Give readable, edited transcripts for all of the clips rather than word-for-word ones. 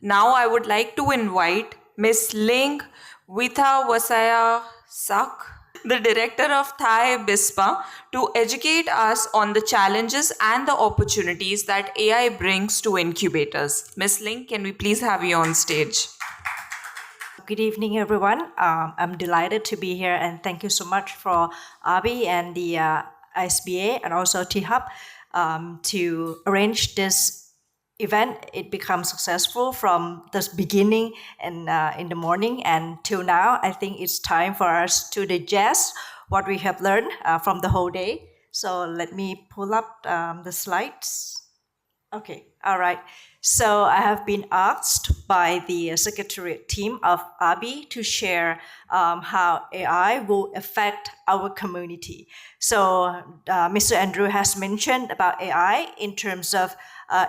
Now I would like to invite Ms. Ling Wittayaweerasak, the director of Thai BISPA, to educate us on the challenges and the opportunities that AI brings to incubators. Ms. Ling, can we please have you on stage? Good evening, everyone. I'm delighted to be here, and thank you so much for Abi and the ISBA and also T-Hub to arrange this event. It becomes successful from the beginning and in the morning and till now. I think it's time for us to digest what we have learned from the whole day. So let me pull up the slides. Okay, all right. So I have been asked by the secretariat team of ABI to share how AI will affect our community. So Mr. Andrew has mentioned about AI in terms of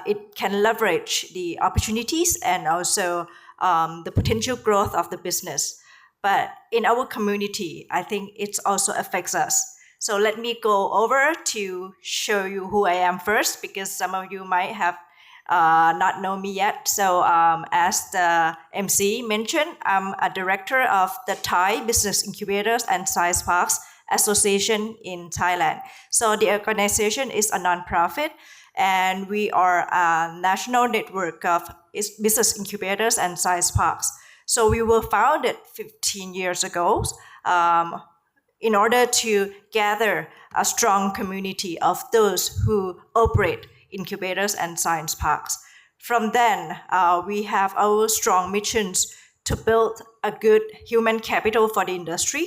it can leverage the opportunities and also the potential growth of the business. But in our community, I think it also affects us. So let me go over to show you who I am first, because some of you might have not know me yet. So as the MC mentioned, I'm a director of the Thai Business Incubators and Science Parks Association in Thailand. So the organization is a nonprofit, and we are a national network of business incubators and science parks. So we were founded 15 years ago in order to gather a strong community of those who operate incubators and science parks. From then, we have our strong missions to build a good human capital for the industry,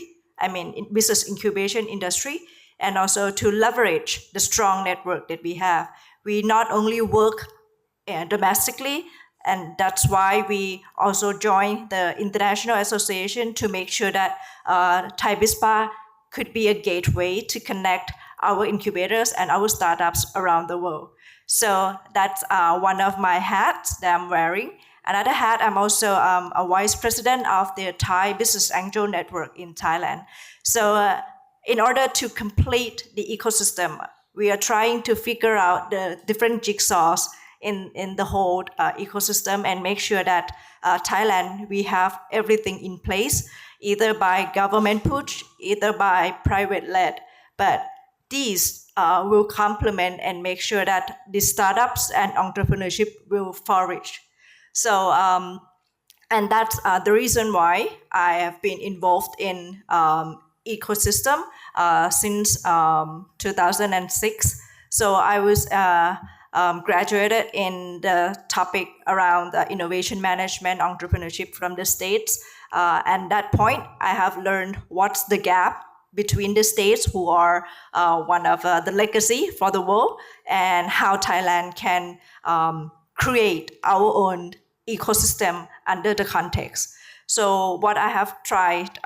business incubation industry, and also to leverage the strong network that we have. We not only work domestically, and that's why we also joined the International Association to make sure that Thai BISPA could be a gateway to connect our incubators and our startups around the world. So that's one of my hats that I'm wearing. Another hat, I'm also a vice president of the Thai Business Angel Network in Thailand. So in order to complete the ecosystem, we are trying to figure out the different jigsaws in the whole ecosystem and make sure that Thailand, we have everything in place, either by government push, either by private led. But these will complement and make sure that the startups and entrepreneurship will flourish. So, and that's the reason why I have been involved in ecosystem since 2006. So I was graduated in the topic around innovation management, entrepreneurship from the States. And at that point, I have learned what's the gap between the states, who are one of the legacy for the world, and how Thailand can create our own ecosystem under the context. So what I have tried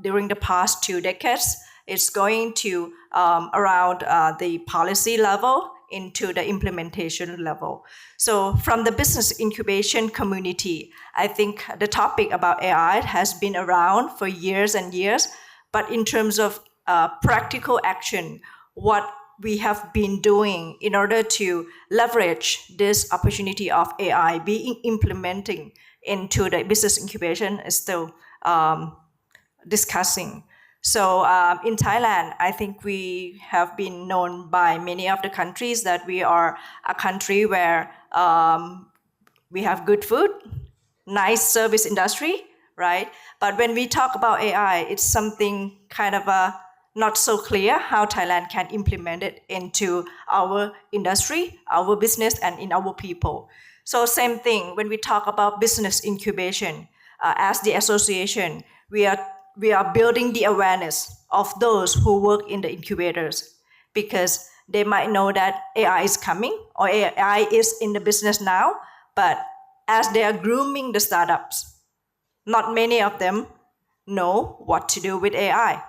during the past 2 decades is going to around the policy level into the implementation level. So from the business incubation community, I think the topic about AI has been around for years and years, but in terms of practical action, what we have been doing in order to leverage this opportunity of AI being implementing into the business incubation is still discussing. So in Thailand, I think we have been known by many of the countries that we are a country where we have good food, nice service industry, right? But when we talk about AI, it's something kind of not so clear how Thailand can implement it into our industry, our business, and in our people. So same thing, when we talk about business incubation, as the association, we are building the awareness of those who work in the incubators, because they might know that AI is coming or AI is in the business now, but as they are grooming the startups, not many of them know what to do with AI,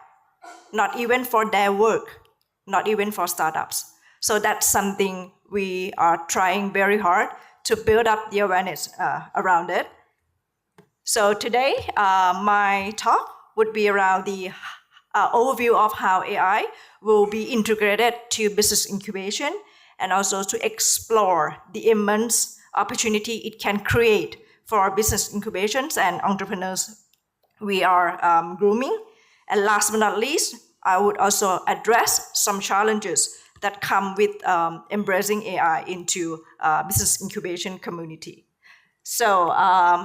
not even for their work, not even for startups. So that's something we are trying very hard to build up the awareness around it. So today, my talk would be around the overview of how AI will be integrated to business incubation, and also to explore the immense opportunity it can create for business incubations and entrepreneurs we are grooming. And last but not least, I would also address some challenges that come with embracing AI into business incubation community. So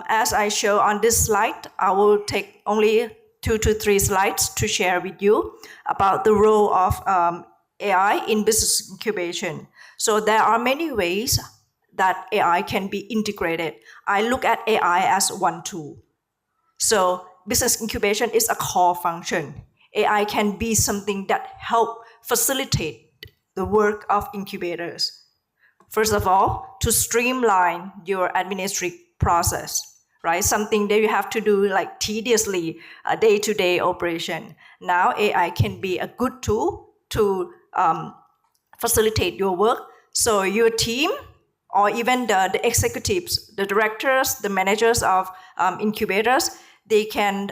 as I show on this slide, I will take only 2 to 3 slides to share with you about the role of AI in business incubation. So there are many ways that AI can be integrated. I look at AI as one tool. So business incubation is a core function. AI can be something that help facilitate the work of incubators. First of all, to streamline your administrative process, right? Something that you have to do like tediously, a day-to-day operation. Now AI can be a good tool to facilitate your work. So your team or even the executives, the directors, the managers of incubators, they can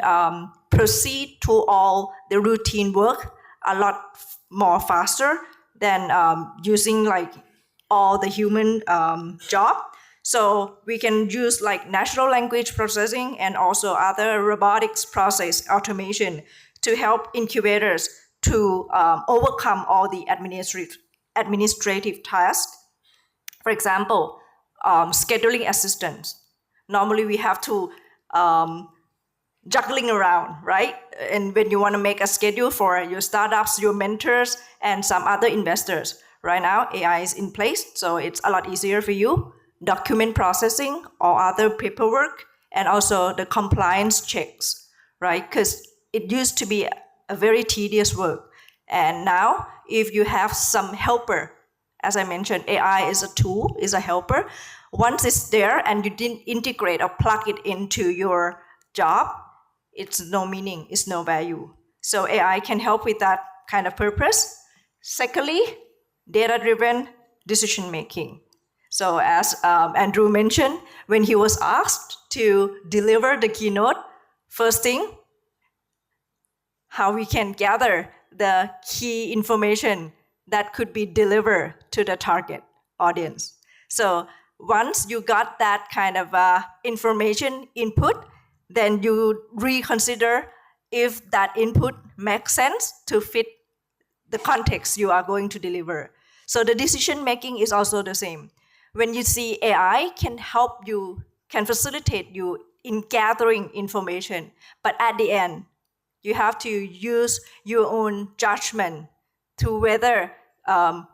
proceed to all the routine work a lot more faster than using like all the human job. So we can use like natural language processing and also other robotics process automation to help incubators to overcome all the administrative tasks. For example, scheduling assistance. Normally we have to juggling around, right? And when you want to make a schedule for your startups, your mentors, and some other investors, right now AI is in place, so it's a lot easier for you. Document processing or other paperwork, and also the compliance checks, right? Because it used to be a very tedious work. And now if you have some helper, as I mentioned, AI is a tool, is a helper. Once it's there and you didn't integrate or plug it into your job, it's no meaning, it's no value. So AI can help with that kind of purpose. Secondly, data-driven decision making. So as Andrew mentioned, when he was asked to deliver the keynote, first thing, how we can gather the key information that could be delivered to the target audience. So once you got that kind of information input, then you reconsider if that input makes sense to fit the context you are going to deliver. So the decision making is also the same. When you see AI can help you, can facilitate you in gathering information, but at the end, you have to use your own judgment to whether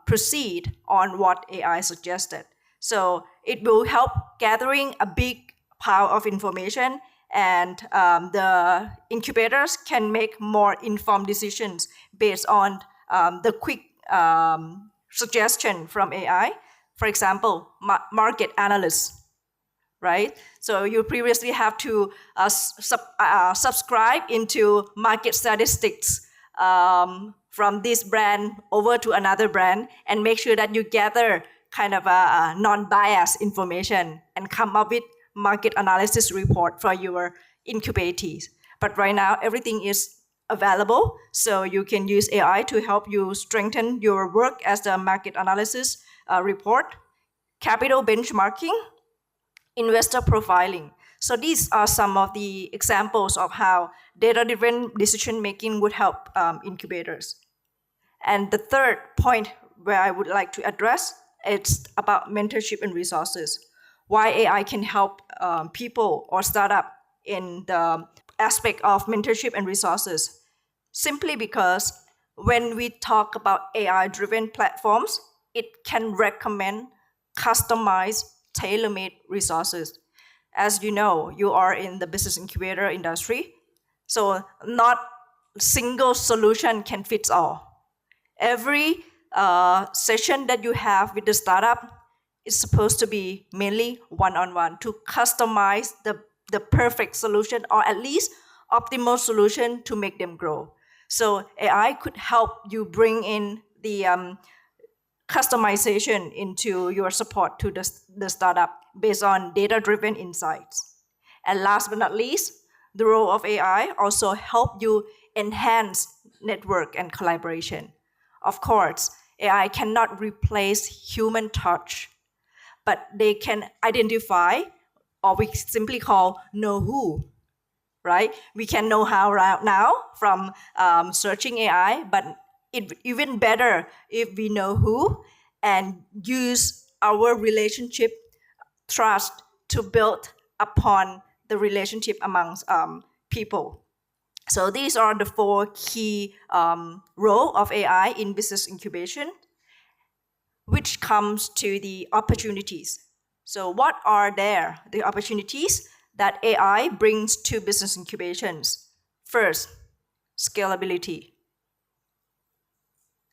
proceed on what AI suggested. So it will help gathering a big pile of information, and the incubators can make more informed decisions based on the quick suggestion from AI. For example, market analysts, right? So you previously have to subscribe into market statistics from this brand over to another brand, and make sure that you gather kind of a non-biased information and come up with market analysis report for your incubatees. But right now, everything is available, so you can use AI to help you strengthen your work as the market analysis report, capital benchmarking, investor profiling. So these are some of the examples of how data-driven decision-making would help incubators. And the third point where I would like to address, it's about mentorship and resources. Why AI can help people or startup in the aspect of mentorship and resources. Simply because when we talk about AI-driven platforms, it can recommend customized, tailor-made resources. As you know, you are in the business incubator industry, so not single solution can fit all. Every session that you have with the startup is supposed to be mainly one-on-one to customize the perfect solution, or at least optimal solution to make them grow. So AI could help you bring in the customization into your support to the startup based on data-driven insights. And last but not least, the role of AI also help you enhance network and collaboration. Of course, AI cannot replace human touch, but they can identify or we simply call know who, right? We can know how right now from searching AI, but it even better if we know who and use our relationship trust to build upon the relationship amongst people. So these are the 4 key role of AI in business incubation, which comes to the opportunities. So what are the opportunities that AI brings to business incubations? First, scalability.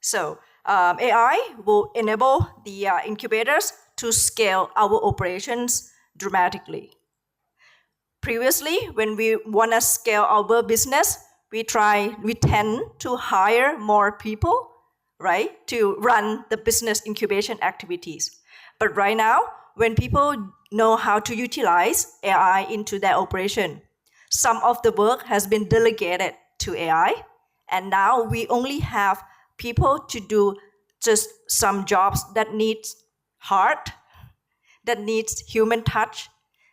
So AI will enable the incubators to scale our operations dramatically. Previously, when we want to scale our business, we tend to hire more people, right, to run the business incubation activities. But right now, when people know how to utilize AI into their operation, some of the work has been delegated to AI, and now we only have people to do just some jobs that needs heart, that needs human touch,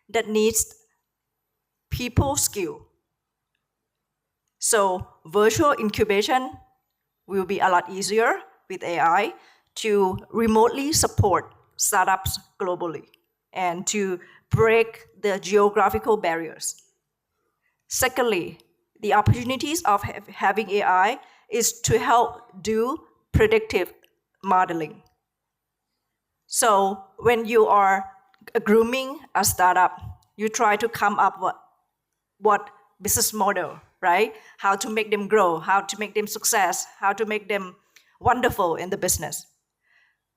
that needs people skill. So virtual incubation will be a lot easier with AI to remotely support startups globally and to break the geographical barriers. Secondly, the opportunities of having AI is to help do predictive modeling. So when you are grooming a startup, you try to come up with what business model, right? How to make them grow, how to make them success, how to make them wonderful in the business.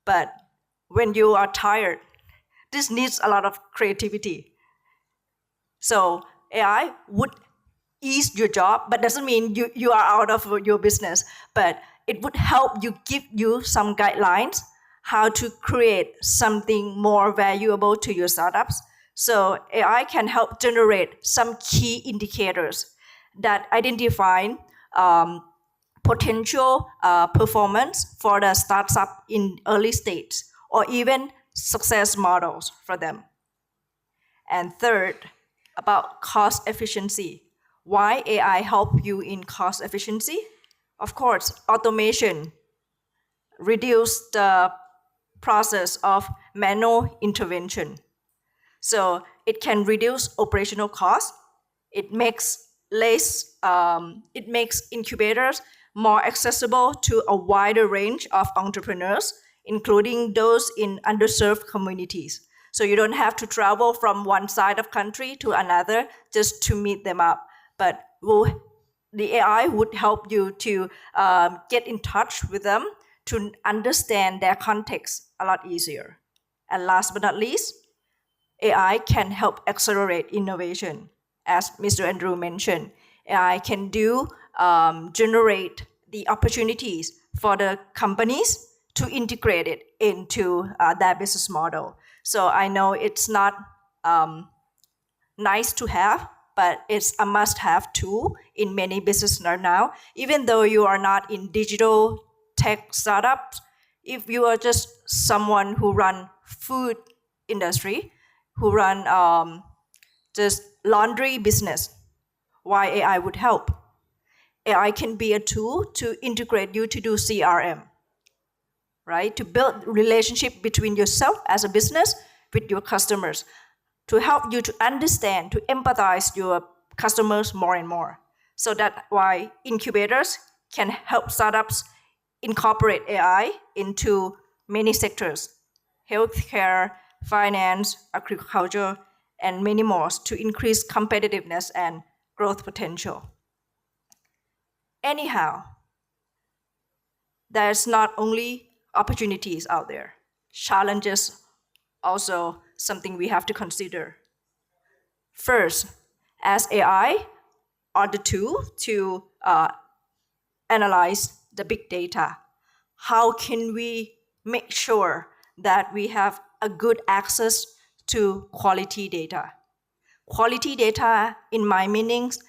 But when you are tired, this needs a lot of creativity. So AI would ease your job, but doesn't mean you are out of your business. But it would help you, give you some guidelines how to create something more valuable to your startups. So AI can help generate some key indicators that identify potential performance for the startup in early stage, or even success models for them. And third, about cost efficiency. Why AI help you in cost efficiency? Of course, automation reduce the process of manual intervention. So it can reduce operational costs. It makes incubators more accessible to a wider range of entrepreneurs, including those in underserved communities. So you don't have to travel from one side of country to another just to meet them up. But the AI would help you to get in touch with them to understand their context a lot easier. And last but not least, AI can help accelerate innovation. As Mr. Andrew mentioned, AI can generate the opportunities for the companies to integrate it into their business model. So I know it's not nice to have, but it's a must-have tool in many businesses now. Even though you are not in digital tech startups, if you are just someone who run food industry, who run just laundry business, why AI would help? AI can be a tool to integrate you to do CRM, right? To build relationship between yourself as a business with your customers, to help you to understand, to empathize your customers more and more. So that's why incubators can help startups incorporate AI into many sectors: healthcare, finance, agriculture, and many more, to increase competitiveness and growth potential. Anyhow, there's not only opportunities out there, challenges also something we have to consider. First, as AI are the tool to analyze the big data, how can we make sure that we have a good access to quality data? Quality data, in my meanings,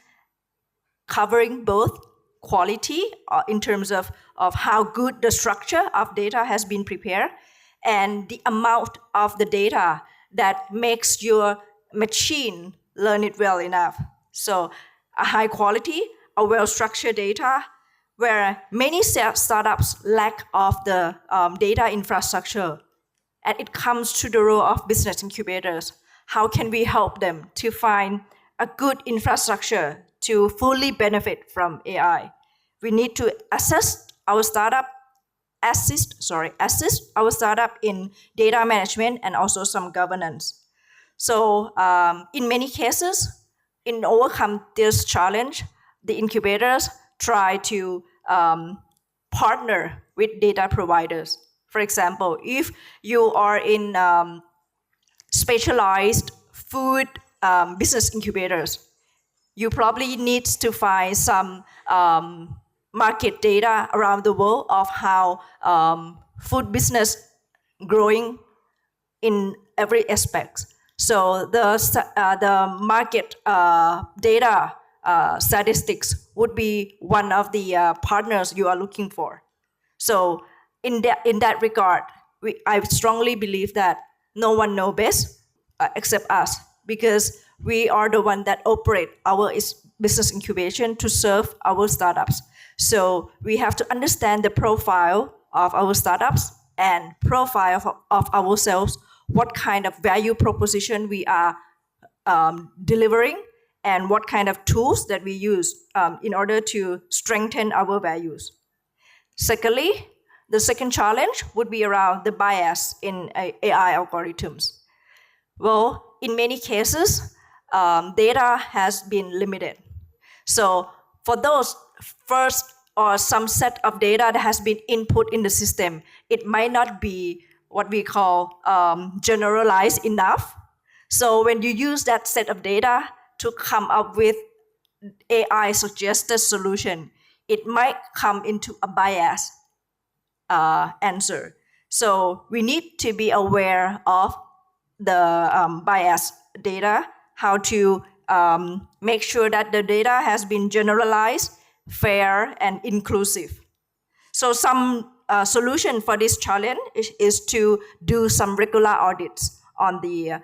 covering both quality in terms of how good the structure of data has been prepared, and the amount of the data that makes your machine learn it well enough. So a high quality, a well-structured data, where many startups lack of the data infrastructure. And it comes to the role of business incubators. How can we help them to find a good infrastructure to fully benefit from AI? We need to assist our startup in data management and also some governance. So in many cases, in overcome this challenge, the incubators try to partner with data providers. For example, if you are in specialized food business incubators, you probably need to find some market data around the world of how food business growing in every aspect. So the market data statistics would be one of the partners you are looking for. So in that regard, I strongly believe that no one knows best except us, because we are the one that operate our business incubation to serve our startups. So we have to understand the profile of our startups and profile of ourselves, what kind of value proposition we are delivering, and what kind of tools that we use in order to strengthen our values. Secondly, the second challenge would be around the bias in AI algorithms. Well, in many cases, data has been limited. So for those first or some set of data that has been input in the system, it might not be what we call generalized enough. So when you use that set of data to come up with AI suggested solution, it might come into a bias answer. So we need to be aware of the bias data, how to make sure that the data has been generalized, fair, and inclusive. So some solution for this challenge is to do some regular audits on the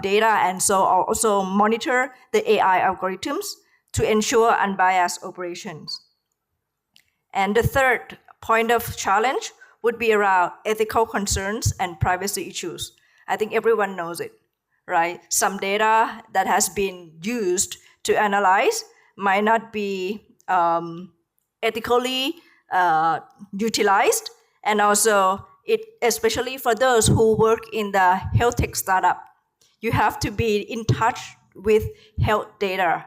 data, and so also monitor the AI algorithms to ensure unbiased operations. And the third point of challenge would be around ethical concerns and privacy issues. I think everyone knows it, right? Some data that has been used to analyze might not be ethically utilized, and also it, especially for those who work in the health tech startup, you have to be in touch with health data.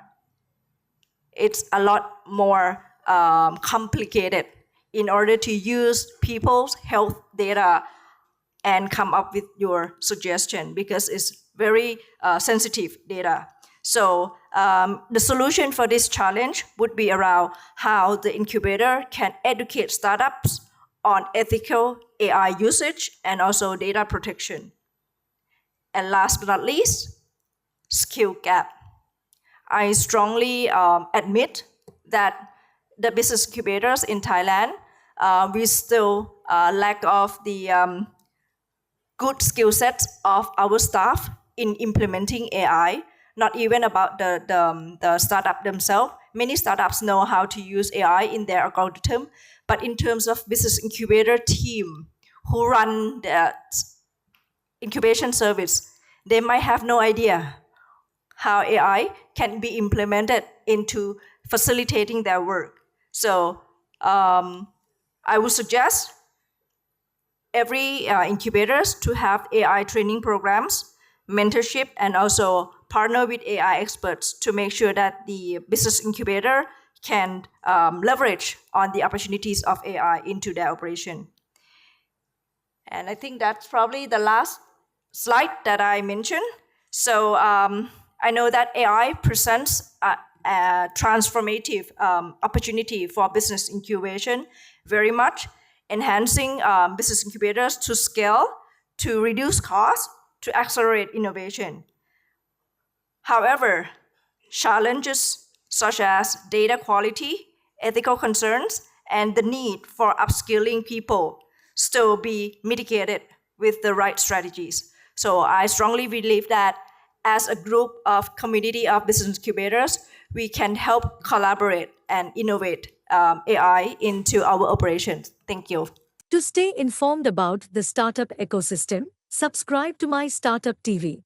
It's a lot more complicated in order to use people's health data and come up with your suggestion, because it's very sensitive data. So the solution for this challenge would be around how the incubator can educate startups on ethical AI usage and also data protection. And last but not least, skill gap. I strongly admit that the business incubators in Thailand, we still lack of the good skill sets of our staff in implementing AI, not even about the startup themselves. Many startups know how to use AI in their algorithm, but in terms of business incubator team who run the incubation service, they might have no idea how AI can be implemented into facilitating their work. So I would suggest every incubators to have AI training programs, mentorship, and also partner with AI experts to make sure that the business incubator can leverage on the opportunities of AI into their operation. And I think that's probably the last slide that I mentioned. So I know that AI presents a transformative opportunity for business incubation very much, enhancing business incubators to scale, to reduce costs, to accelerate innovation. However, challenges such as data quality, ethical concerns, and the need for upskilling people still be mitigated with the right strategies. So I strongly believe that as a group of community of business incubators, we can help collaborate and innovate AI into our operations. Thank you. To stay informed about the startup ecosystem, subscribe to my Startup TV.